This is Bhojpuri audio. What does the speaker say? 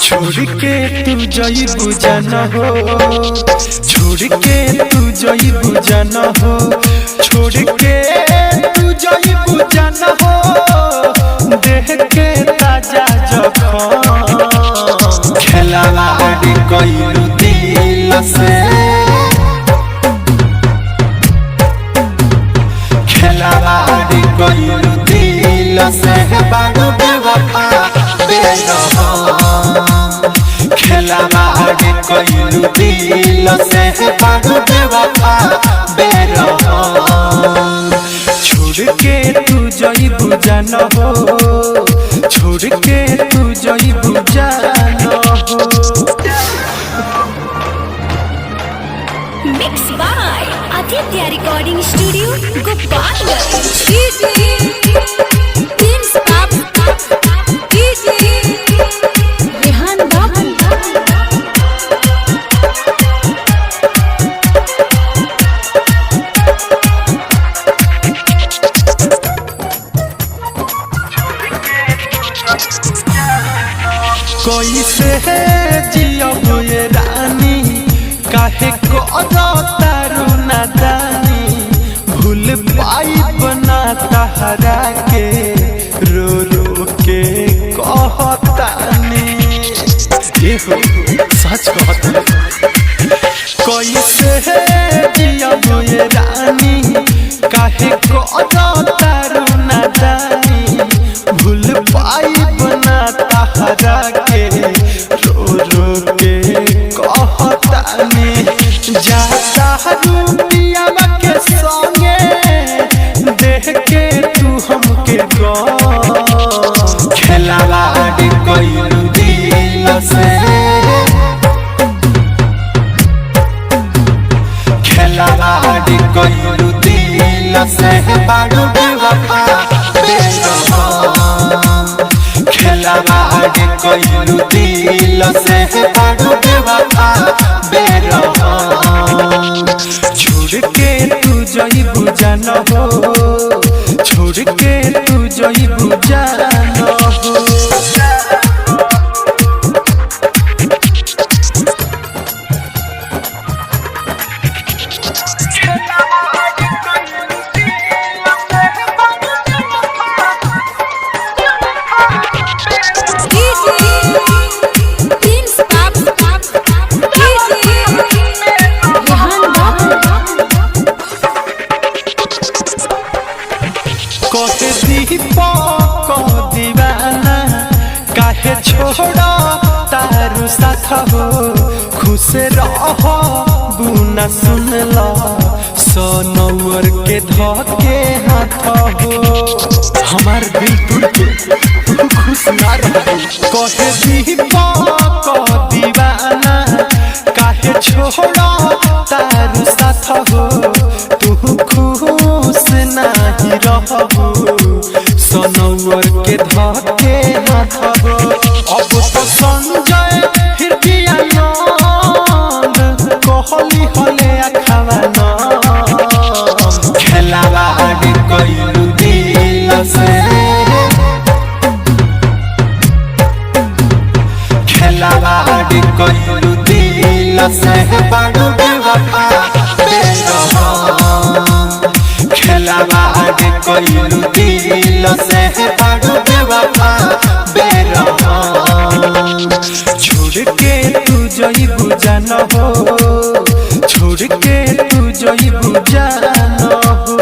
छोड़ के तू जइबू जाना हो, छोड़ के तू जइबू जाना हो, छोड़ के तू जइबू जाना हो। देह के ताजा जखम खेलाड़ी कइलू दिल से, खेलाड़ी कइलू दिल से बारू बेवफा बेरहम। खेलाड़ी कइलू दिल से बारू बेवफा बेरहम। छोड़ के तू जइबू जाना हो, छोड़ के तू जइबू जाना हो। Mixed by Aditya Recording Studio, Gopalganj. Rehan Babu. कैसे है जियब ये रानी, काहे को तारू नादानी। भूल पाई बना तहरा के, रो रो के कहतानी। ये हो सच कहता। कैसे है जियब ये रानी, काहे को तारू नादानी। भूल पाई बना तहरा के, रो रो के कहतानी। जाता रूपिया के संगे, देख के तू हमके गो। खेलाड़ी कइलू दिल से, खेलाड़ी कइलू दिल से बारू बेवफा बेरहम। खेलाड़ी कइलू दिल से बारू बेवफा बेरहम। छोड़ के तू जइबू जाना हो, छोड़ के तू जइबू जाना हो। दीवाना काहे छोड़ा तारू साथ हो। खुश रहो बुना सुन लो, सोनौर के धके हाथ हो। हमार दिल टूट के खुश ना रहो। कहे दीपक दीवाना काहे छोड़ा तारू साथ हो। तू खुश नहीं रहो, सोनौर के धके हाथ हो। अब तो संजय फिर भी आनंद कहली हले अखवाना। खेलाड़ी कइलू दिल से, खेलाड़ी कइलू दिल से बारू बेवफा बेरहम। खेलाड़ी कइलू दिल से बारू बेवफा बेरहम। छोड़ के तू जइबू जाना हो, छोड़ के तू जइबू जाना हो।